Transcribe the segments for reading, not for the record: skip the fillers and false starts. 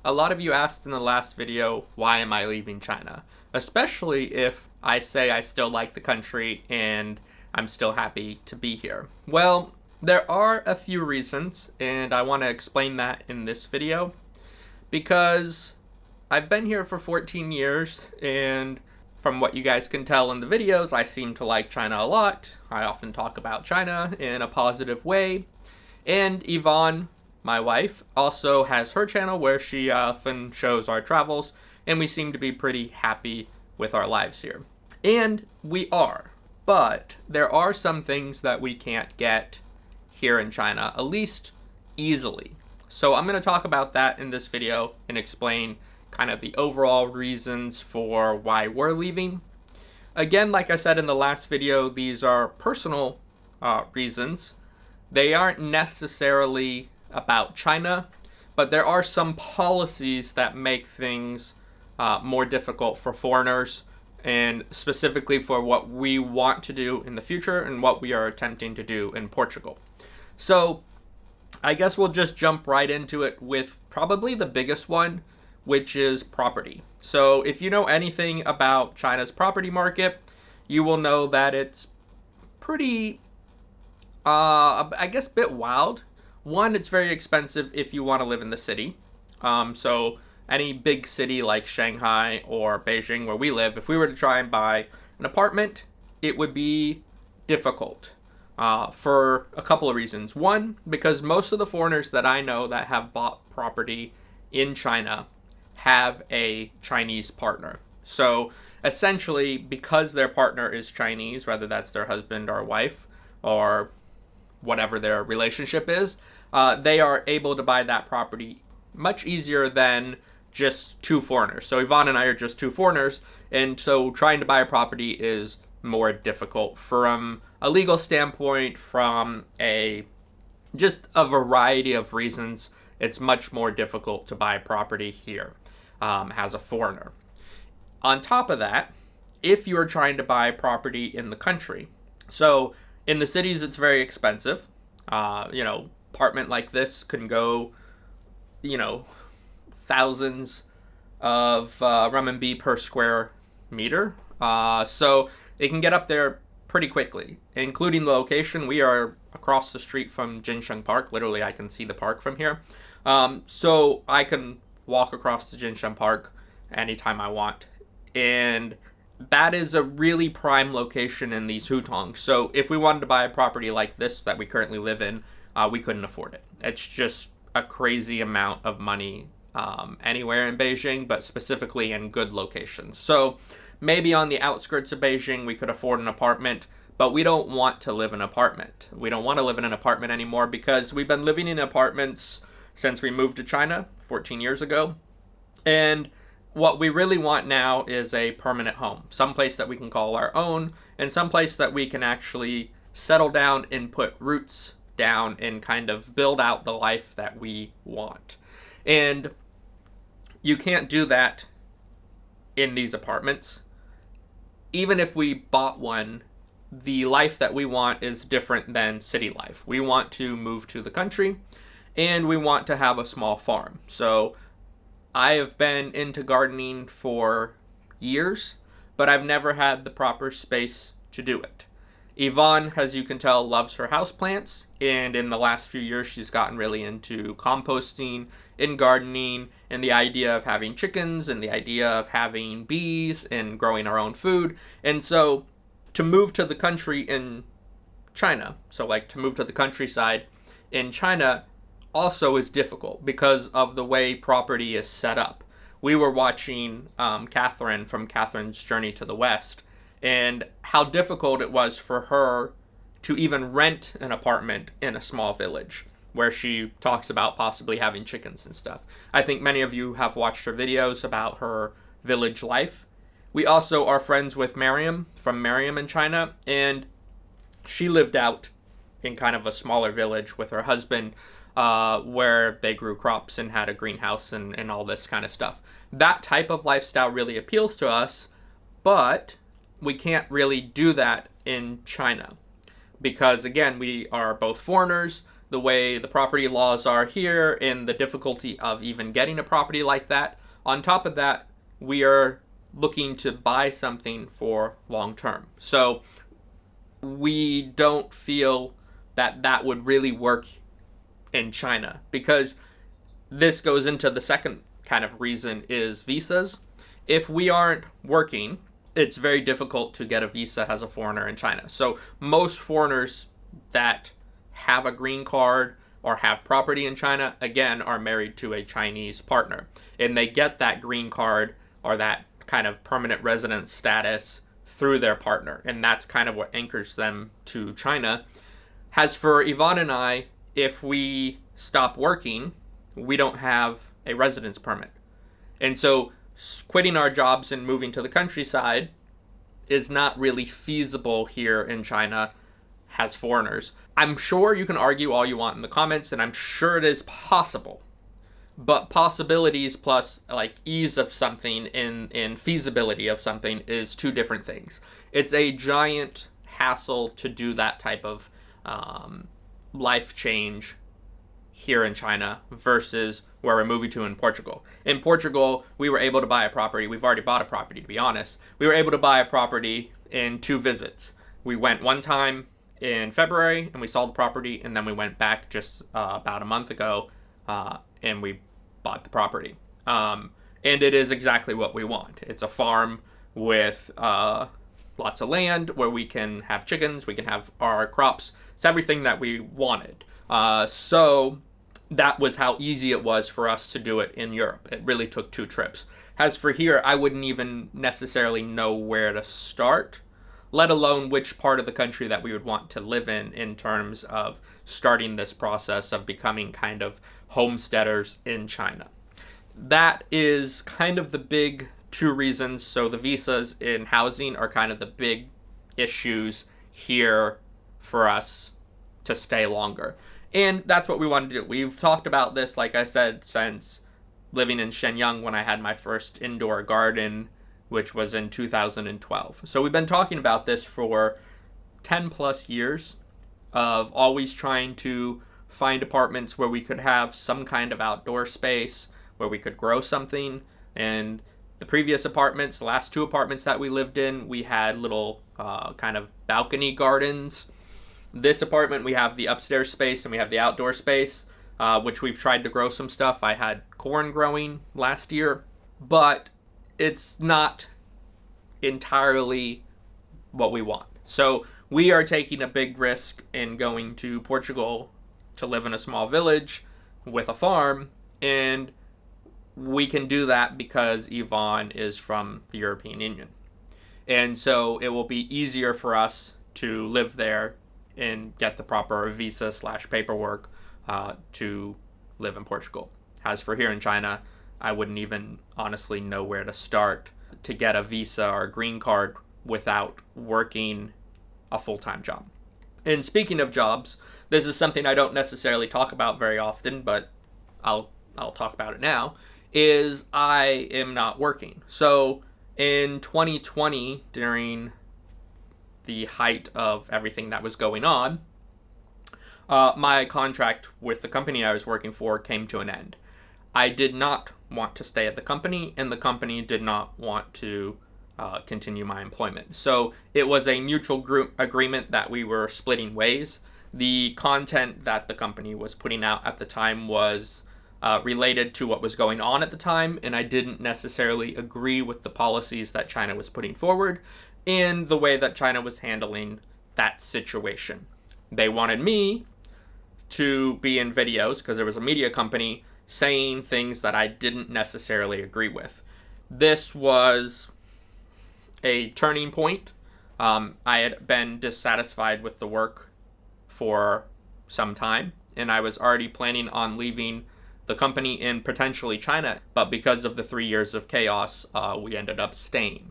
A lot of you asked in the last video, why am I leaving China? Especially if I say I still like the country and I'm still happy to be here. Well, there are a few reasons, and I want to explain that in this video, because I've been here for 14 years, and from what you guys can tell in the videos, I seem to like China a lot. I often talk about China in a positive way, and Yvonne, my wife, also has her channel where she often shows our travels, and we seem to be pretty happy with our lives here. And we are, but there are some things that we can't get here in China, at least easily. So I'm going to talk about that in this video and explain kind of the overall reasons for why we're leaving. Again, like I said in the last video, these are personal reasons. They aren't necessarily about China, but there are some policies that make things more difficult for foreigners, and specifically for what we want to do in the future and what we are attempting to do in Portugal. So I guess we'll just jump right into it with probably the biggest one, which is property. So if you know anything about China's property market, you will know that it's pretty, I guess, a bit wild. One, it's very expensive if you want to live in the city. So any big city like Shanghai or Beijing, where we live, if we were to try and buy an apartment, it would be difficult for a couple of reasons. One, because most of the foreigners that I know that have bought property in China have a Chinese partner. So essentially, because their partner is Chinese, whether that's their husband or wife or whatever their relationship is, they are able to buy that property much easier than just two foreigners. So Yvonne and I are just two foreigners, and so trying to buy a property is more difficult from a legal standpoint, from just a variety of reasons. It's much more difficult to buy property here as a foreigner. On top of that, if you're trying to buy property in the country, so in the cities it's very expensive. Apartment like this can go, thousands of renminbi per square meter. So it can get up there pretty quickly, including the location. We are across the street from Jinshan Park. Literally, I can see the park from here. So I can walk across the Jinshan Park anytime I want. And that is a really prime location in these hutongs. So if we wanted to buy a property like this that we currently live in, we couldn't afford it. It's just a crazy amount of money anywhere in Beijing, but specifically in good locations. So maybe on the outskirts of Beijing, we could afford an apartment, but we don't want to live in an apartment. We don't want to live in an apartment anymore because we've been living in apartments since we moved to China 14 years ago. And what we really want now is a permanent home, someplace that we can call our own, and someplace that we can actually settle down and put roots down and kind of build out the life that we want. And you can't do that in these apartments. Even if we bought one, the life that we want is different than city life. We want to move to the country, and we want to have a small farm. So I have been into gardening for years, but I've never had the proper space to do it. Yvonne, as you can tell, loves her houseplants, and in the last few years she's gotten really into composting and gardening and the idea of having chickens and the idea of having bees and growing our own food. And so to move to the country in China, to move to the countryside in China also is difficult because of the way property is set up. We were watching Catherine from Catherine's Journey to the West, and how difficult it was for her to even rent an apartment in a small village where she talks about possibly having chickens and stuff. I think many of you have watched her videos about her village life. We also are friends with Miriam from Miriam in China, and she lived out in kind of a smaller village with her husband where they grew crops and had a greenhouse and all this kind of stuff. That type of lifestyle really appeals to us, but we can't really do that in China because, again, we are both foreigners. the way the property laws are here and the difficulty of even getting a property like that. On top of that, we are looking to buy something for long term. So we don't feel that that would really work in China, because this goes into the second kind of reason is visas. If we aren't working, it's very difficult to get a visa as a foreigner in China. So most foreigners that have a green card or have property in China, again, are married to a Chinese partner. And they get that green card or that kind of permanent residence status through their partner. And that's kind of what anchors them to China. As for Yvon and I, if we stop working, we don't have a residence permit. And so quitting our jobs and moving to the countryside is not really feasible here in China as foreigners. I'm sure you can argue all you want in the comments, and I'm sure it is possible. But possibilities plus like ease of something in feasibility of something is two different things. It's a giant hassle to do that type of life change here in China versus where we're moving to in Portugal. In Portugal, we were able to buy a property. We've already bought a property, to be honest. We were able to buy a property in 2 visits. We went one time in February and we saw the property, and then we went back just about a month ago and we bought the property. And it is exactly what we want. It's a farm with lots of land where we can have chickens, we can have our crops. It's everything that we wanted. So that was how easy it was for us to do it in Europe. It really took 2 trips. As for here, I wouldn't even necessarily know where to start, let alone which part of the country that we would want to live in terms of starting this process of becoming kind of homesteaders in China. That is kind of the big 2 reasons. So the visas and housing are kind of the big issues here for us to stay longer. And that's what we want to do. We've talked about this, like I said, since living in Shenyang when I had my first indoor garden, which was in 2012. So we've been talking about this for 10 plus years of always trying to find apartments where we could have some kind of outdoor space, where we could grow something. And the previous apartments, the last 2 apartments that we lived in, we had little kind of balcony gardens. This apartment, we have the upstairs space and we have the outdoor space, which we've tried to grow some stuff. I had corn growing last year, but it's not entirely what we want. So we are taking a big risk in going to Portugal to live in a small village with a farm, and we can do that because Yvon is from the European Union. And so it will be easier for us to live there and get the proper visa / paperwork to live in Portugal. As for here in China, I wouldn't even honestly know where to start to get a visa or a green card without working a full-time job. And speaking of jobs, this is something I don't necessarily talk about very often, but I'll talk about it now, is I am not working. So in 2020, during the height of everything that was going on, my contract with the company I was working for came to an end. I did not want to stay at the company, and the company did not want to continue my employment. So it was a mutual group agreement that we were splitting ways. The content that the company was putting out at the time was related to what was going on at the time, and I didn't necessarily agree with the policies that China was putting forward and the way that China was handling that situation. They wanted me to be in videos, because there was a media company, saying things that I didn't necessarily agree with. This was a turning point. I had been dissatisfied with the work for some time, and I was already planning on leaving the company in potentially China, but because of the 3 years of chaos, we ended up staying.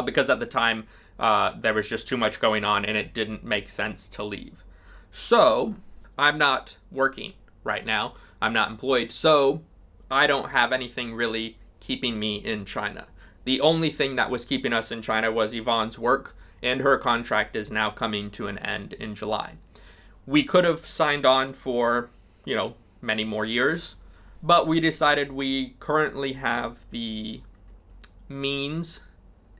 Because at the time, there was just too much going on and it didn't make sense to leave. So I'm not working right now. I'm not employed. So I don't have anything really keeping me in China. The only thing that was keeping us in China was Yvonne's work, and her contract is now coming to an end in July. We could have signed on for, many more years, but we decided we currently have the means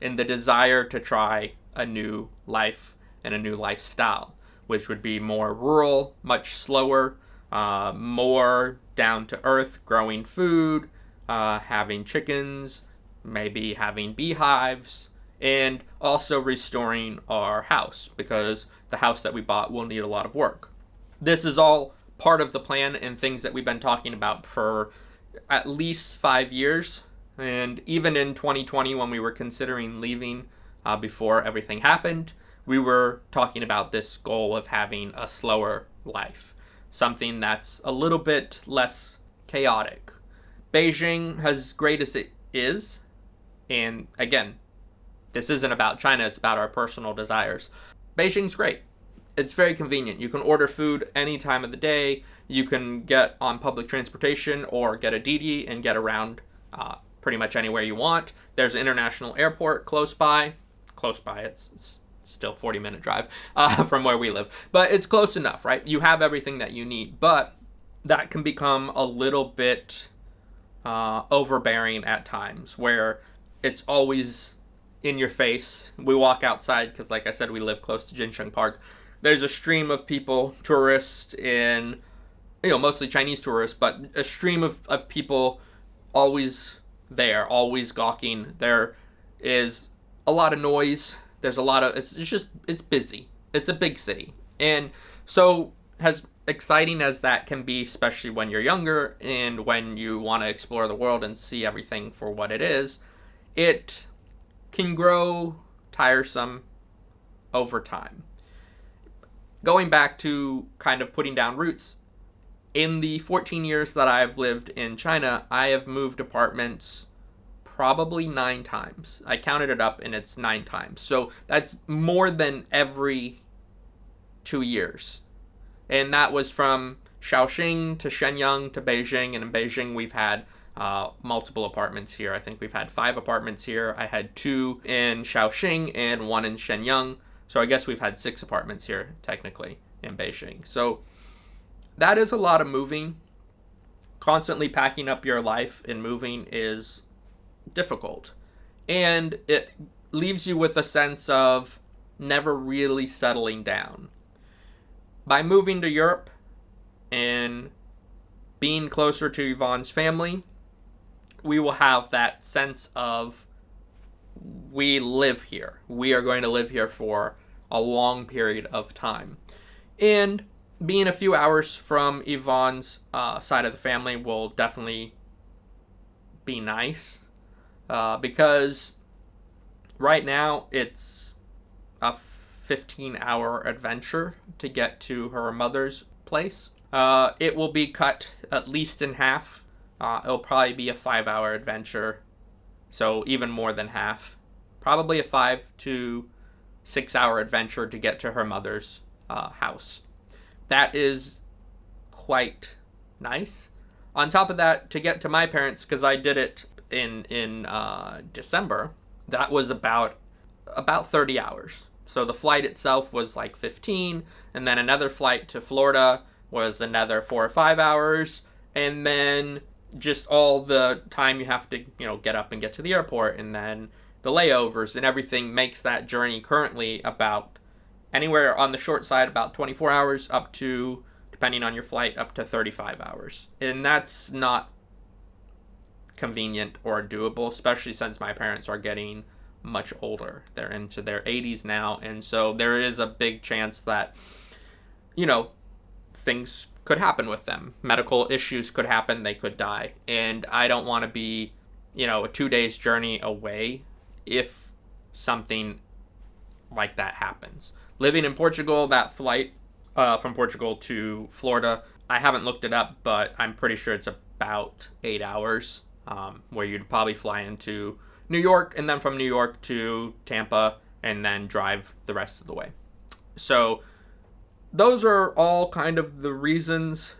and the desire to try a new life and a new lifestyle, which would be more rural, much slower, more down to earth, growing food, having chickens, maybe having beehives, and also restoring our house, because the house that we bought will need a lot of work. This is all part of the plan and things that we've been talking about for at least 5 years. And even in 2020, when we were considering leaving before everything happened, we were talking about this goal of having a slower life, something that's a little bit less chaotic. Beijing, as great as it is, and again, this isn't about China, it's about our personal desires. Beijing's great. It's very convenient. You can order food any time of the day. You can get on public transportation or get a Didi and get around pretty much anywhere you want. There's an international airport close by. It's still 40-minute drive from where we live. But it's close enough, right? You have everything that you need. But that can become a little bit overbearing at times, where it's always in your face. We walk outside because, like I said, we live close to Jinsheng Park. There's a stream of people, tourists in, mostly Chinese tourists, but a stream of people always there, always gawking. There is a lot of noise. There's a lot of, it's busy. It's a big city. And so, as exciting as that can be, especially when you're younger and when you want to explore the world and see everything for what it is, it can grow tiresome over time. Going back to kind of putting down roots, in the 14 years that I've lived in China, I have moved apartments probably 9 times. I counted it up and it's 9 times. So that's more than every 2 years. And that was from Shaoxing to Shenyang to Beijing. And in Beijing, we've had multiple apartments here. I think we've had 5 apartments here. I had 2 in Shaoxing and 1 in Shenyang. So I guess we've had 6 apartments here, technically, in Beijing. So that is a lot of moving. Constantly packing up your life and moving is difficult. And it leaves you with a sense of never really settling down. By moving to Europe and being closer to Yvonne's family, we will have that sense of we live here. We are going to live here for a long period of time. And being a few hours from Yvonne's side of the family will definitely be nice, because right now it's a 15-hour adventure to get to her mother's place. It will be cut at least in half. It'll probably be a 5-hour adventure, so even more than half. Probably a 5 to 6-hour adventure to get to her mother's house. That is quite nice. On top of that, to get to my parents, because I did it in December, that was about 30 hours. So the flight itself was like 15, and then another flight to Florida was another 4 or 5 hours, and then just all the time you have to, get up and get to the airport, and then the layovers and everything makes that journey currently about anywhere on the short side about 24 hours up to, depending on your flight, up to 35 hours. And that's not convenient or doable, especially since my parents are getting much older. They're into their 80s now, and so there is a big chance that, things could happen with them. Medical issues could happen, they could die. And I don't want to be, a 2 days journey away if something like that happens. Living in Portugal, that flight from Portugal to Florida, I haven't looked it up, but I'm pretty sure it's about 8 hours, where you'd probably fly into New York, and then from New York to Tampa, and then drive the rest of the way. So those are all kind of the reasons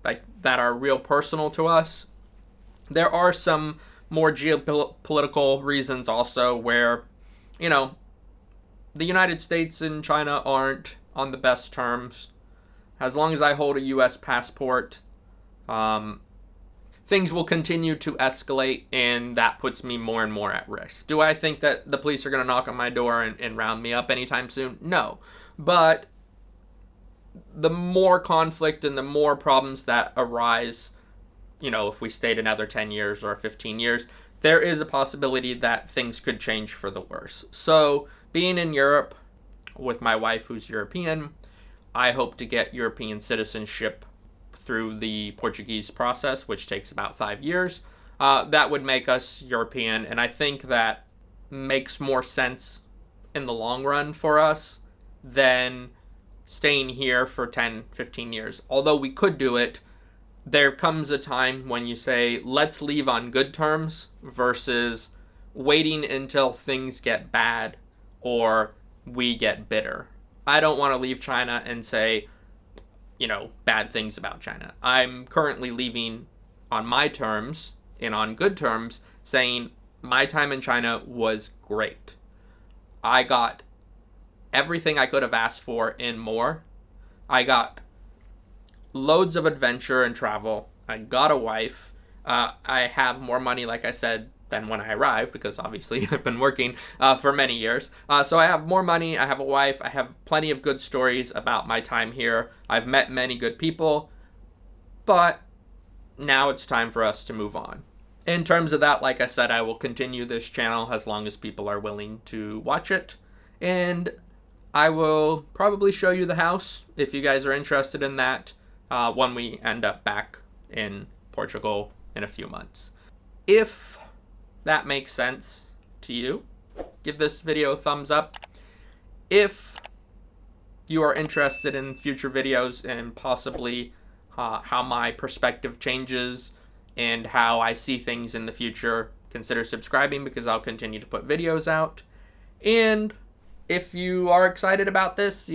that are real personal to us. There are some more geopolitical reasons also where, the United States and China aren't on the best terms. as long as I hold a U.S. passport, things will continue to escalate, and that puts me more and more at risk. Do I think that the police are going to knock on my door and round me up anytime soon? No. But the more conflict and the more problems that arise, if we stayed another 10 years or 15 years, there is a possibility that things could change for the worse. So being in Europe with my wife who's European, I hope to get European citizenship through the Portuguese process, which takes about 5 years. That would make us European, and I think that makes more sense in the long run for us than staying here for 10, 15 years. Although we could do it, there comes a time when you say, let's leave on good terms versus waiting until things get bad or we get bitter. I don't want to leave China and say, bad things about China. I'm currently leaving on my terms and on good terms, saying my time in China was great. I got everything I could have asked for and more. I got loads of adventure and travel. I got a wife. I have more money, like I said, than when I arrived, because obviously I've been working for many years. So I have more money, I have a wife, I have plenty of good stories about my time here. I've met many good people, but now it's time for us to move on. In terms of that, like I said, I will continue this channel as long as people are willing to watch it. And I will probably show you the house if you guys are interested in that when we end up back in Portugal in a few months. If that makes sense to you, give this video a thumbs up. If you are interested in future videos and possibly how my perspective changes and how I see things in the future, consider subscribing because I'll continue to put videos out. And if you are excited about this,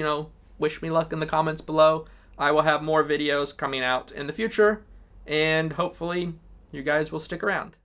wish me luck in the comments below. I will have more videos coming out in the future, and hopefully you guys will stick around.